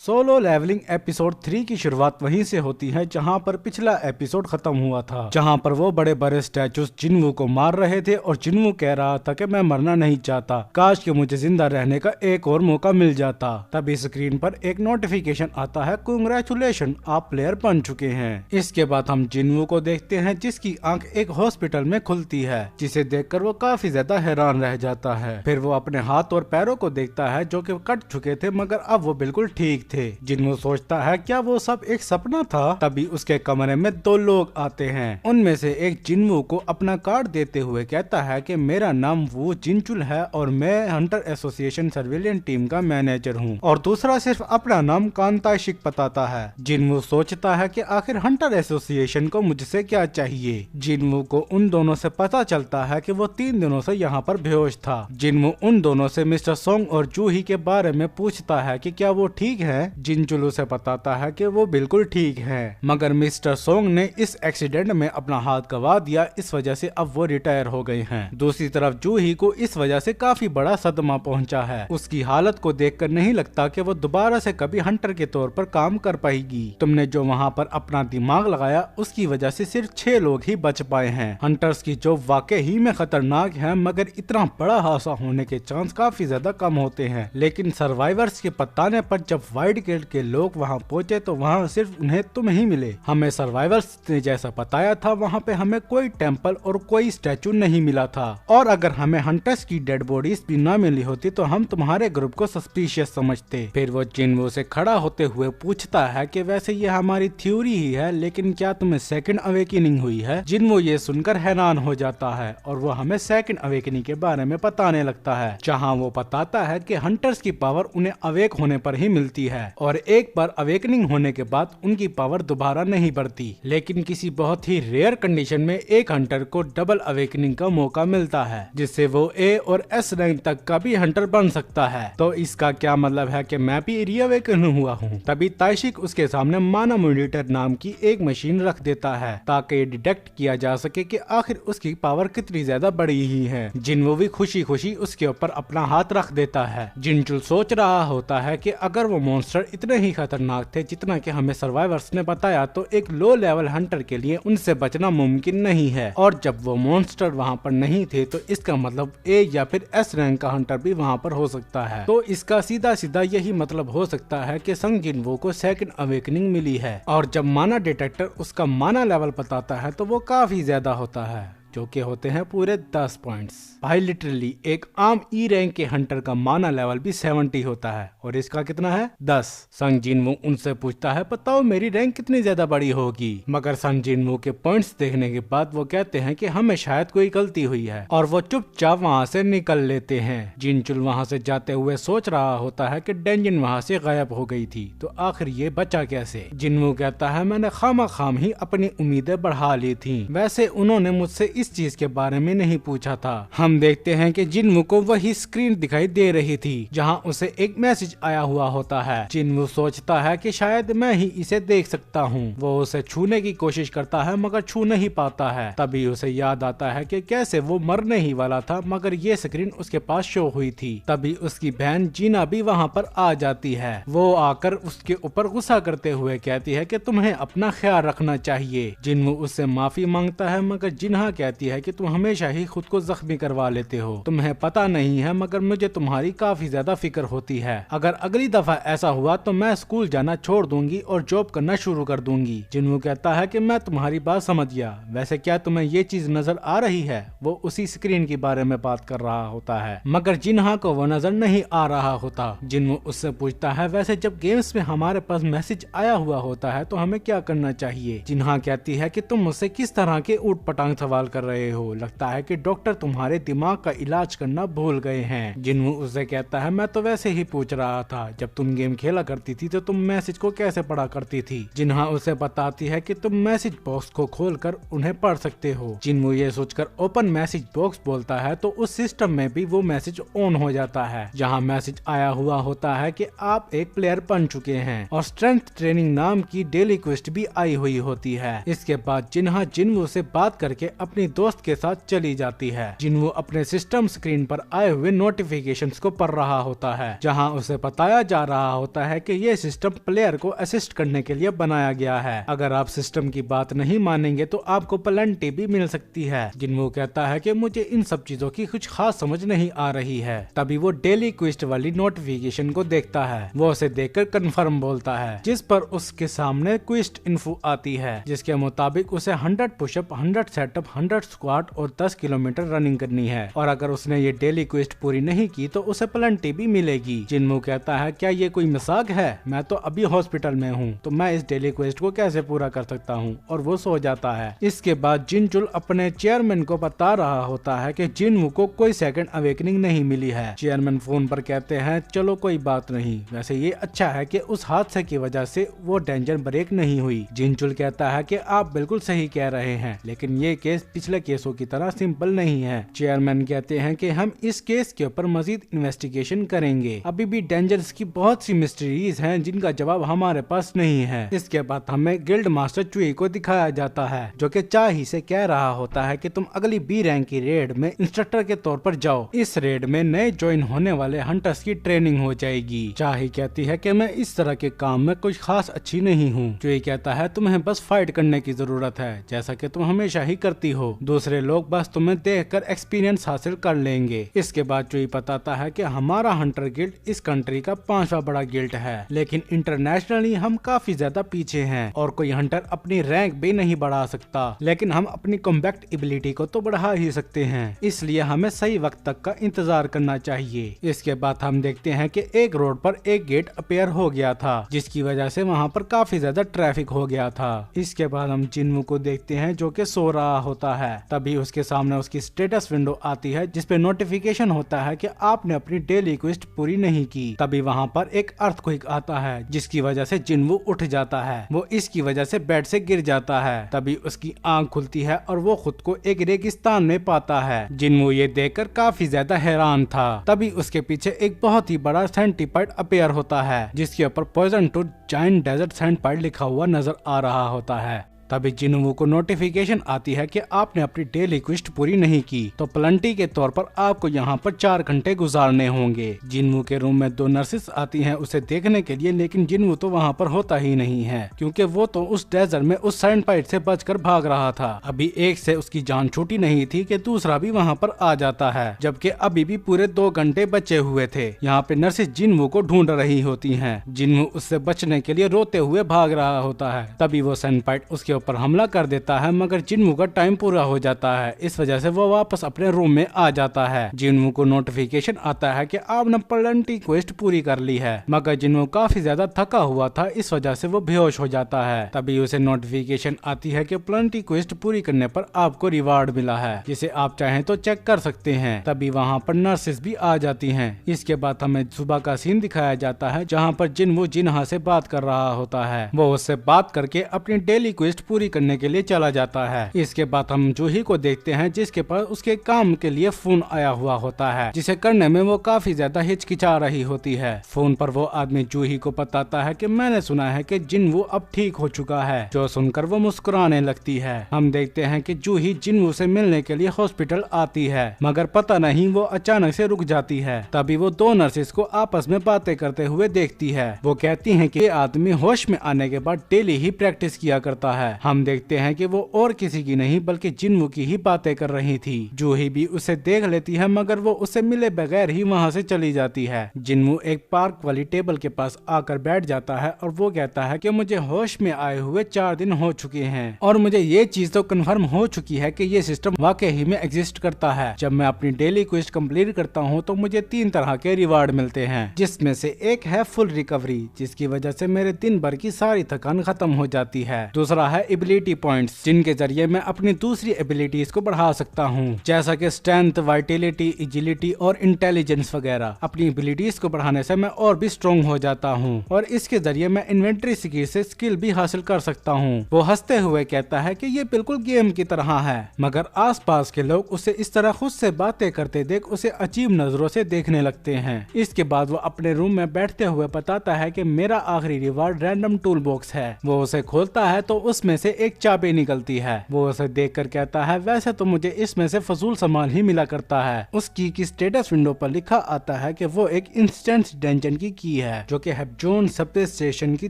Solo levelling episode 3 की शुरुआत वहीं से होती है जहां पर पिछला एपिसोड खत्म हुआ था, जहां पर वो बड़े बड़े स्टैचूज जिन्वू को मार रहे थे और जिन्वू कह रहा था कि मैं मरना नहीं चाहता, काश कि मुझे जिंदा रहने का एक और मौका मिल जाता। तभी स्क्रीन पर एक नोटिफिकेशन आता है, कांग्रेचुलेशन, आप प्लेयर बन चुके हैं। इसके बाद हम जिन्वू को देखते हैं जिसकी आंख एक हॉस्पिटल में खुलती है, जिसे देखकर वो काफी ज्यादा हैरान रह जाता है। फिर वो अपने हाथ और पैरों को देखता है जो कि कट चुके थे, मगर अब वो बिल्कुल ठीक थे। जिन्वू सोचता है क्या वो सब एक सपना था। तभी उसके कमरे में दो लोग आते हैं। उनमें से एक जिन्वू को अपना कार्ड देते हुए कहता है कि मेरा नाम वू जिनचुल है और मैं हंटर एसोसिएशन सर्विलियन टीम का मैनेजर हूँ, और दूसरा सिर्फ अपना नाम कांताशिक बताता है। जिन्वू सोचता है कि आखिर हंटर एसोसिएशन को मुझसे क्या चाहिए। जिन्वू को उन दोनों से पता चलता है कि वो 3 दिनों से यहाँ पर बेहोश था। जिन्वू उन दोनों से मिस्टर सोंग और जूही के बारे में पूछता है कि क्या वो ठीक है। जिनचुल से बताता है कि वो बिल्कुल ठीक है, मगर मिस्टर सोंग ने इस एक्सीडेंट में अपना हाथ गवा दिया, इस वजह से अब वो रिटायर हो गए हैं। दूसरी तरफ जूही को इस वजह से काफी बड़ा सदमा पहुंचा है। उसकी हालत को देखकर नहीं लगता कि वो दोबारा से कभी हंटर के तौर पर काम कर पाएगी। तुमने जो वहाँ पर अपना दिमाग लगाया उसकी वजह से सिर्फ 6 लोग ही बच पाए हैं। हंटर्स की जॉब वाकई ही में खतरनाक है, मगर इतना बड़ा हादसा होने के चांस काफी ज्यादा कम होते हैं। लेकिन सर्वाइवर्स के बताने पर जब वाइड गेट के लोग वहां पहुंचे तो वहां सिर्फ उन्हें तुम ही मिले। हमें सर्वाइवर्स ने जैसा बताया था वहां पे हमें कोई टेम्पल और कोई स्टैचू नहीं मिला था, और अगर हमें हंटर्स की डेड बॉडीज भी न मिली होती तो हम तुम्हारे ग्रुप को सस्पिशियस समझते। फिर वो जिन्वू से खड़ा होते हुए पूछता है कि वैसे ये हमारी थ्योरी ही है, लेकिन क्या तुम्हें सेकंड अवेकनिंग हुई है। जिन्वू ये सुनकर हैरान हो जाता है और वो हमें सेकंड अवेकनिंग के बारे में बताने लगता है, जहाँ वो बताता है कि हंटर्स की पावर उन्हें अवेक होने पर ही मिलती है, और एक बार अवेकनिंग होने के बाद उनकी पावर दोबारा नहीं बढ़ती। लेकिन किसी बहुत ही रेयर कंडीशन में एक हंटर को डबल अवेकनिंग का मौका मिलता है, जिससे वो ए और एस रैंक तक का भी हंटर बन सकता है। तो इसका क्या मतलब है कि मैं भी रीअवेकन हुआ हूँ। तभी ताइशिक उसके सामने माना मॉनिटर नाम की एक मशीन रख देता है ताकि डिटेक्ट किया जा सके कि आखिर उसकी पावर कितनी ज्यादा बड़ी ही है। जिन्वू भी खुशी खुशी उसके ऊपर अपना हाथ रख देता है। जिनचुल सोच रहा होता है कि अगर वो मॉन्स्टर इतने ही खतरनाक थे जितना कि हमें सर्वाइवर्स ने बताया, तो एक लो लेवल हंटर के लिए उनसे बचना मुमकिन नहीं है। और जब वो मॉन्स्टर वहाँ पर नहीं थे तो इसका मतलब ए या फिर एस रैंक का हंटर भी वहाँ पर हो सकता है। तो इसका सीधा सीधा यही मतलब हो सकता है कि संग जिन्वू को सेकंड अवेकनिंग मिली है। और जब माना डिटेक्टर उसका माना लेवल बताता है तो वो काफी ज्यादा होता है, जो कि होते हैं पूरे 10 पॉइंट्स। भाई लिटरली एक आम ई रैंक के हंटर का माना लेवल भी 70 होता है, और इसका कितना है 10। संग जिन्वू उनसे पूछता है बताओ मेरी रैंक कितनी ज्यादा बड़ी होगी, मगर संग जिन्वू के पॉइंट्स देखने के बाद वो कहते हैं कि हमें शायद कोई गलती हुई है, और वो चुपचाप वहाँ से निकल लेते हैं। जिनचुल वहाँ से जाते हुए सोच रहा होता है कि डेंजन वहाँ से गायब हो गई थी, तो आखिर ये बचा कैसे। जिन्वू कहता है मैंने खाम ही अपनी उम्मीदें बढ़ा ली थी, वैसे उन्होंने मुझसे इस चीज के बारे में नहीं पूछा था। हम देखते हैं कि जिन्वू को वही स्क्रीन दिखाई दे रही थी जहां उसे एक मैसेज आया हुआ होता है। जिन्वू सोचता है कि शायद मैं ही इसे देख सकता हूं। वो उसे छूने की कोशिश करता है मगर छू नहीं पाता है। तभी उसे याद आता है कि कैसे वो मरने ही वाला था, मगर ये स्क्रीन उसके पास शो हुई थी। तभी उसकी बहन जीना भी वहाँ पर आ जाती है। वो आकर उसके ऊपर गुस्सा करते हुए कहती है कि तुम्हें अपना ख्याल रखना चाहिए। जिन्वू उससे माफी मांगता है, मगर जिन्हा कहती है कि तुम हमेशा ही खुद को जख्मी करवा लेते हो। तुम्हें पता नहीं है मगर मुझे तुम्हारी काफी ज्यादा फिक्र होती है। अगर अगली दफा ऐसा हुआ तो मैं स्कूल जाना छोड़ दूंगी और जॉब करना शुरू कर दूंगी। जिन्वू कहता है कि मैं तुम्हारी बात समझ गया, वैसे क्या तुम्हें ये चीज नजर आ रही है। वो उसी स्क्रीन के बारे में बात कर रहा होता है, मगर जिन्हा को वो नजर नहीं आ रहा होता। जिन्वू उससे पूछता है वैसे जब गेम्स में हमारे पास मैसेज आया हुआ होता है तो हमें क्या करना चाहिए। जिन्हा कहती है कि तुम मुझसे किस तरह के ऊट पटांग सवाल कर रहे हो, लगता है कि डॉक्टर तुम्हारे दिमाग का इलाज करना भूल गए हैं। जिन्वू उससे कहता है मैं तो वैसे ही पूछ रहा था, जब तुम गेम खेला करती थी तो तुम मैसेज को कैसे पढ़ा करती थी। जिन्हा उसे बताती है कि तुम मैसेज बॉक्स को खोलकर उन्हें पढ़ सकते हो। जिन्वू ये सोचकर ओपन मैसेज बॉक्स बोलता है तो उस सिस्टम में भी वो मैसेज ऑन हो जाता है, जहाँ मैसेज आया हुआ होता है कि आप एक प्लेयर बन चुके हैं, और स्ट्रेंथ ट्रेनिंग नाम की डेली क्वेस्ट भी आई हुई होती है। इसके बाद जिन्हा जिन्वू से बात करके अपनी अपनी दोस्त के साथ चली जाती है। जिनवू अपने सिस्टम स्क्रीन पर आए हुए नोटिफिकेशंस को पढ़ रहा होता है, जहां उसे बताया जा रहा होता है कि ये सिस्टम प्लेयर को असिस्ट करने के लिए बनाया गया है। अगर आप सिस्टम की बात नहीं मानेंगे तो आपको पेनल्टी भी मिल सकती है। जिनवू कहता है कि मुझे इन सब चीजों की कुछ खास समझ नहीं आ रही है। तभी वो डेली क्विस्ट वाली नोटिफिकेशन को देखता है। वो उसे देखकर कंफर्म बोलता है, जिस पर उसके सामने क्विस्ट इन्फो आती है, जिसके मुताबिक उसे 100 पुशअप, 100 सेटअप, 100 स्क्वाट और 10 किलोमीटर रनिंग करनी है। और अगर उसने ये डेली क्विस्ट पूरी नहीं की तो उसे पेनल्टी भी मिलेगी। जिनवू कहता है, क्या ये कोई मजाक है? मैं तो अभी हॉस्पिटल में हूँ, तो मैं इस डेली क्विस्ट को कैसे पूरा कर सकता हूँ? और वो सो जाता है। इसके बाद जिनचुल अपने चेयरमैन को बता रहा होता है कि जिनवू को कोई सेकंड अवेकनिंग नहीं मिली है। चेयरमैन फोन पर कहते हैं, चलो कोई बात नहीं, वैसे ये अच्छा है कि उस हादसे की वजह से वो डेंजर ब्रेक नहीं हुई। जिनचुल कहता है कि आप बिल्कुल सही कह रहे हैं, लेकिन ये केस पिछले केसों की तरह सिंपल नहीं है। चेयरमैन कहते हैं कि हम इस केस के ऊपर मजीद इन्वेस्टिगेशन करेंगे। अभी भी डेंजर्स की बहुत सी मिस्ट्रीज हैं जिनका जवाब हमारे पास नहीं है। इसके बाद हमें गिल्ड मास्टर चुई को दिखाया जाता है, जो कि चाही से कह रहा होता है कि तुम अगली बी रैंक की रेड में इंस्ट्रक्टर के तौर पर जाओ। इस रेड में नए ज्वाइन होने वाले हंटर्स की ट्रेनिंग हो जाएगी। चाही कहती है कि मैं इस तरह के काम में कुछ खास अच्छी नहीं हूँ। चुई कहता है, तुम्हें बस फाइट करने की जरूरत है, जैसा कि तुम हमेशा ही करती हो। दूसरे लोग बस तुम्हें देखकर एक्सपीरियंस हासिल कर लेंगे। इसके बाद चुई बताता है कि हमारा हंटर गिल्ड इस कंट्री का 5वां बड़ा गिल्ड है, लेकिन इंटरनेशनली हम काफी ज्यादा पीछे हैं और कोई हंटर अपनी रैंक भी नहीं बढ़ा सकता, लेकिन हम अपनी कॉम्बैक्ट एबिलिटी को तो बढ़ा ही सकते हैं। इसलिए हमें सही वक्त तक का इंतजार करना चाहिए। इसके बाद हम देखते हैं कि एक रोड पर एक गेट अपेयर हो गया था, जिसकी वजह से वहाँ पर काफी ज्यादा ट्रैफिक हो गया था। इसके बाद हम जिनवू को देखते हैं जो कि सो रहा होता है। तभी उसके सामने उसकी स्टेटस विंडो आती है, जिसपे नोटिफिकेशन होता है कि आपने अपनी डेली क्वेस्ट पूरी नहीं की। तभी वहाँ पर एक अर्थक्वेक आता है, जिसकी वजह से जिनवू उठ जाता है। वो इसकी वजह से बेड से गिर जाता है। तभी उसकी आंख खुलती है और वो खुद को एक रेगिस्तान में पाता है। जिनवू ये देखकर काफी ज्यादा हैरान था। तभी उसके पीछे एक बहुत ही बड़ा सेंटीपाइड अपेयर होता है, जिसके ऊपर पॉइजन टू जायंट डेजर्ट सेंटीपाइड लिखा हुआ नजर आ रहा होता है। तभी जिनवू को नोटिफिकेशन आती है कि आपने अपनी डेली क्वेस्ट पूरी नहीं की, तो पेनल्टी के तौर पर आपको यहाँ पर 4 घंटे गुजारने होंगे। जिनवू के रूम में 2 नर्सेस आती हैं उसे देखने के लिए, लेकिन जिनवू तो वहाँ पर होता ही नहीं है, क्योंकि वो तो उस डेजर्ट में उस सैंडपाइट से बचकर भाग रहा था। अभी एक से उसकी जान छूटी नहीं थी कि दूसरा भी वहाँ पर आ जाता है, जबकि अभी भी पूरे 2 घंटे बचे हुए थे। यहाँ पे नर्सेस जिनवू को ढूंढ रही होती है। जिनवू उससे बचने के लिए रोते हुए भाग रहा होता है। तभी वो सैंडपाइट उसके ऊपर हमला कर देता है, मगर जिनवू का टाइम पूरा हो जाता है। इस वजह से वो वापस अपने रूम में आ जाता है। जिनवू को नोटिफिकेशन आता है कि आपने पेनल्टी क्वेस्ट पूरी कर ली है, मगर जिनवू काफी ज्यादा थका हुआ था, इस वजह से वो बेहोश हो जाता है। तभी उसे नोटिफिकेशन आती है कि पेनल्टी क्वेस्ट पूरी करने पर आपको रिवार्ड मिला है, जिसे आप चाहें तो चेक कर सकते हैं। तभी वहाँ पर नर्सेस भी आ जाती हैं। इसके बाद हमें सुबह का सीन दिखाया जाता है, जहाँ पर जिनवू जिन्हा से बात कर रहा होता है। वो उससे बात करके अपनी डेली क्वेस्ट पूरी करने के लिए चला जाता है। इसके बाद हम जूही को देखते हैं, जिसके पास उसके काम के लिए फोन आया हुआ होता है, जिसे करने में वो काफी ज्यादा हिचकिचा रही होती है। फोन पर वो आदमी जूही को बताता है कि मैंने सुना है कि जिनवू अब ठीक हो चुका है, जो सुनकर वो मुस्कुराने लगती है। हम देखते हैं कि जूही जिनवू से मिलने के लिए हॉस्पिटल आती है, मगर पता नहीं वो अचानक से रुक जाती है। तभी वो 2 नर्सेस को आपस में बातें करते हुए देखती है। वो कहती है कि ये आदमी होश में आने के बाद डेली ही प्रैक्टिस किया करता है। हम देखते हैं कि वो और किसी की नहीं बल्कि जिनवू की ही बातें कर रही थी। जूही भी उसे देख लेती है, मगर वो उसे मिले बगैर ही वहाँ से चली जाती है। जिनवू एक पार्क वाली टेबल के पास आकर बैठ जाता है और वो कहता है कि मुझे होश में आए हुए 4 दिन हो चुके हैं और मुझे ये चीज तो कंफर्म हो चुकी है कि ये सिस्टम वाकई ही में एग्जिस्ट करता है। जब मैं अपनी डेली क्वेस्ट कंप्लीट करता हूँ तो मुझे 3 तरह के रिवार्ड मिलते हैं, जिसमें से एक है फुल रिकवरी, जिसकी वजह से मेरे दिन भर की सारी थकान खत्म हो जाती है। दूसरा है एबिलिटी पॉइंट्स, जिनके जरिए मैं अपनी दूसरी एबिलिटीज को बढ़ा सकता हूँ, जैसा कि स्ट्रेंथ, वाइटलिटी, एजिलिटी और इंटेलिजेंस वगैरह। अपनी एबिलिटीज को बढ़ाने से मैं और भी स्ट्रॉन्ग हो जाता हूँ और इसके जरिए मैं इन्वेंट्री से स्किल भी हासिल कर सकता हूँ। वो हंसते हुए कहता है कि ये बिल्कुल गेम की तरह है, मगर आसपास के लोग उसे इस तरह खुद से बातें करते देख उसे अजीब नजरों से देखने लगते हैं। इसके बाद वो अपने रूम में बैठते हुए बताता है कि मेरा आखिरी रिवार्ड रैंडम टूल बॉक्स है। वो उसे खोलता है तो उसमें से एक चाबी निकलती है। वो उसे देखकर कहता है, वैसे तो मुझे इसमें से फजूल सामान ही मिला करता है। उस की स्टेटस विंडो पर लिखा आता है कि वो एक इंस्टेंस डेंजन की है, जो कि हैप्जोन सबवे स्टेशन की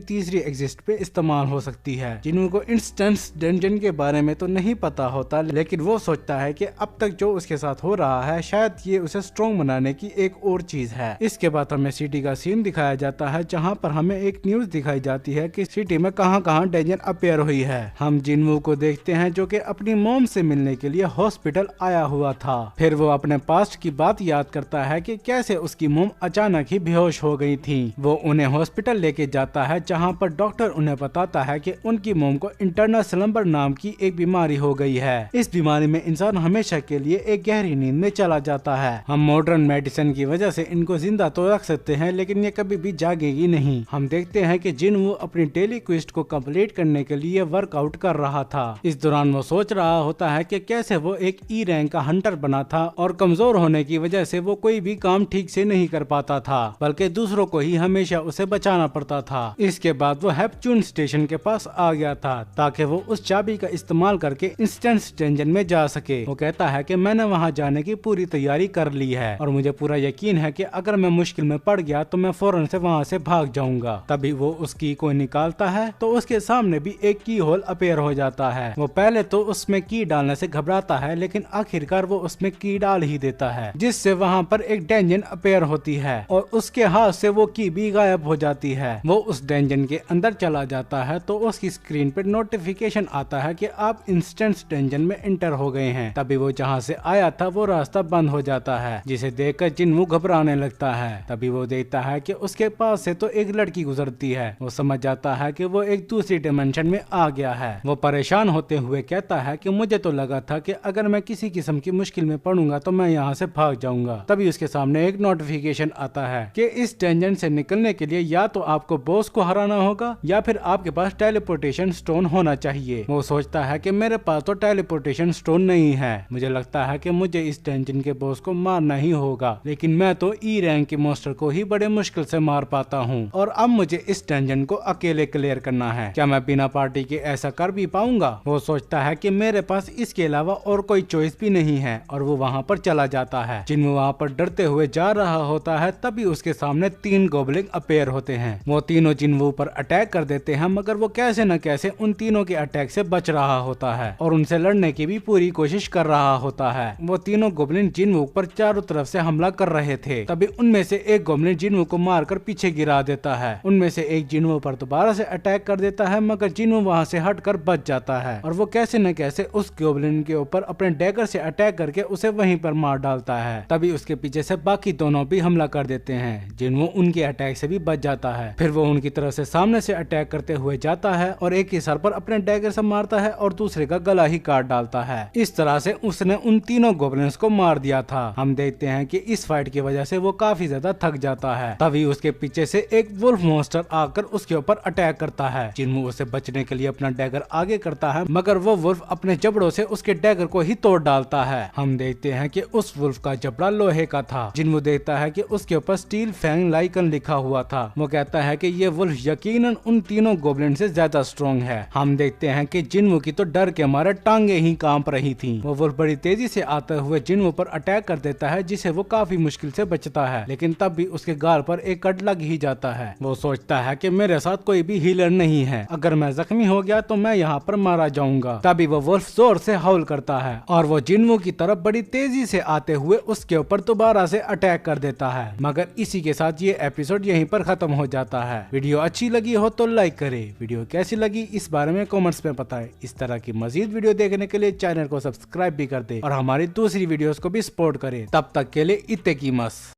तीसरी एग्जिट पे इस्तेमाल हो सकती है। जिन्हों को इंस्टेंस डेंजन के बारे में तो नहीं पता होता, लेकिन वो सोचता है कि अब तक जो उसके साथ हो रहा है शायद ये उसे स्ट्रॉन्ग बनाने की एक और चीज है। इसके बाद हमें सिटी का सीन दिखाया जाता है, जहाँ पर हमें एक न्यूज दिखाई जाती है कि सिटी में कहाँ डेंजन अपेयर हुई है। हम जिन्वू को देखते हैं जो कि अपनी मॉम से मिलने के लिए हॉस्पिटल आया हुआ था। फिर वो अपने पास्ट की बात याद करता है कि कैसे उसकी मॉम अचानक ही बेहोश हो गई थी। वो उन्हें हॉस्पिटल लेके जाता है, जहाँ पर डॉक्टर उन्हें बताता है कि उनकी मॉम को इंटरनल स्लम्बर नाम की एक बीमारी हो गई है। इस बीमारी में इंसान हमेशा के लिए एक गहरी नींद में चला जाता है। हम मॉडर्न मेडिसिन की वजह से इनको जिंदा तो रख सकते हैं, लेकिन ये कभी भी जागेगी नहीं। हम देखते हैं कि जिन्वू अपनी डेली क्वेस्ट को कंप्लीट करने के लिए वर्कआउट कर रहा था। इस दौरान वो सोच रहा होता है कि कैसे वो एक ई रैंक का हंटर बना था और कमजोर होने की वजह से वो कोई भी काम ठीक से नहीं कर पाता था, बल्कि दूसरों को ही हमेशा उसे बचाना पड़ता था। इसके बाद वो हैप्चून स्टेशन के पास आ गया था ताकि वो उस चाबी का इस्तेमाल करके इंस्टेंस डेंजन में जा सके। वो कहता है कि मैंने वहां जाने की पूरी तैयारी कर ली है और मुझे पूरा यकीन है कि अगर मैं मुश्किल में पड़ गया तो मैं फौरन से वहां से भाग जाऊंगा। तभी वो उस की को निकालता है तो उसके सामने भी एक की होल अपेयर हो जाता है। वो पहले तो उसमें की डालने से घबराता है, लेकिन आखिरकार वो उसमें की डाल ही देता है, जिससे वहाँ पर एक डेंजन अपेयर होती है और उसके हाथ से वो की भी गायब हो जाती है। वो उस डेंजन के अंदर चला जाता है तो उसकी स्क्रीन पर नोटिफिकेशन आता है कि आप इंस्टेंस डेंजन में एंटर हो गए हैं। तभी वो जहाँ से आया था वो रास्ता बंद हो जाता है, जिसे देखकर जिन्वू घबराने लगता है। तभी वो देखता है कि उसके पास से तो एक लड़की गुजरती है। वो समझ जाता है कि वो एक दूसरी डिमेंशन में आ गया है। वो परेशान होते हुए कहता है कि मुझे तो लगा था कि अगर मैं किसी किस्म की मुश्किल में पड़ूंगा तो मैं यहाँ से भाग जाऊंगा। तभी उसके सामने एक नोटिफिकेशन आता है कि इस टेंजेंट से निकलने के लिए या तो आपको बॉस को हराना होगा या फिर आपके पास टेलीपोर्टेशन स्टोन होना चाहिए। वो सोचता है कि मेरे पास तो टेलीपोर्टेशन स्टोन नहीं है। मुझे लगता है कि मुझे इस टेंजेंट के बॉस को मारना ही होगा, लेकिन मैं तो ई रैंक के मॉन्स्टर को ही बड़े मुश्किल से मार पाता हूँ और अब मुझे इस टेंजेंट को अकेले क्लियर करना है। क्या मैं बिना पार्टी के ऐसा कर भी पाऊंगा? वो सोचता है कि मेरे पास इसके अलावा और कोई चॉइस भी नहीं है और वो वहाँ पर चला जाता है। जिन्वू वहाँ पर डरते हुए जा रहा होता है, तभी उसके सामने 3 गोब्लिन अपेयर होते हैं। वो तीनों जिन्वू पर अटैक कर देते हैं, मगर वो कैसे न कैसे उन तीनों के अटैक से बच रहा होता है और उनसे लड़ने की भी पूरी कोशिश कर रहा होता है। वो तीनों गोब्लिन जिन्वू पर चारों तरफ से हमला कर रहे थे। तभी उनमें से एक गोब्लिन जिन्वू को मारकर पीछे गिरा देता है। उनमें से एक जिन्वू पर दोबारा से अटैक कर देता है, मगर जिन्वू वहाँ से हटकर बच जाता है और वो कैसे न कैसे उस गोब्लिन के ऊपर अपने डैगर से अटैक करके उसे वहीं पर मार डालता है। तभी उसके पीछे से बाकी दोनों भी हमला कर देते हैं। जिन्वू उनके अटैक से भी बच जाता है। फिर वो उनकी तरफ से सामने से अटैक करते हुए जाता है और एक ही सर पर अपने डैगर से मारता है और दूसरे का गला ही काट डालता है। इस तरह से उसने उन तीनों गोब्लिन्स को मार दिया था। हम देखते हैं कि इस फाइट की वजह से वो काफी ज्यादा थक जाता है। तभी उसके पीछे से एक वुल्फ मॉन्स्टर आकर उसके ऊपर अटैक करता है। जिन्वू उसे बचने के लिए अपना डैगर आगे करता है, मगर वो वुल्फ अपने जबड़ों से उसके डैगर को ही तोड़ डालता है। हम देखते हैं कि उस वुल्फ का जबड़ा लोहे का था। जिन्वू देखता है कि उसके ऊपर स्टील फैंग लाइकन लिखा हुआ था। वो कहता है कि ये वुल्फ यकीनन उन तीनों गोब्लिन से ज्यादा स्ट्रॉन्ग है। हम देखते हैं कि जिन्वू की तो डर के मारे टांगे ही कांप रही थी। वो वुल्फ बड़ी तेजी से आते हुए जिन्वू पर अटैक कर देता है, जिसे वो काफी मुश्किल से बचता है, लेकिन तब भी उसके गाल पर एक कट लग ही जाता है। वो सोचता है कि मेरे साथ कोई भी हीलर नहीं है, अगर मैं जख्मी हो गया तो मैं यहाँ पर मारा जाऊंगा। तभी वो वुल्फ जोर से हाउल करता है और वो जिन्वू की तरफ बड़ी तेजी से आते हुए उसके ऊपर दोबारा से अटैक कर देता है। मगर इसी के साथ ये एपिसोड यहीं पर खत्म हो जाता है। वीडियो अच्छी लगी हो तो लाइक करे, वीडियो कैसी लगी इस बारे में कमेंट्स में बताएं। इस तरह की मजीद वीडियो देखने के लिए चैनल को सब्सक्राइब भी कर दे और हमारी दूसरी वीडियोस को भी सपोर्ट करे। तब तक के लिए इत्ते की मस।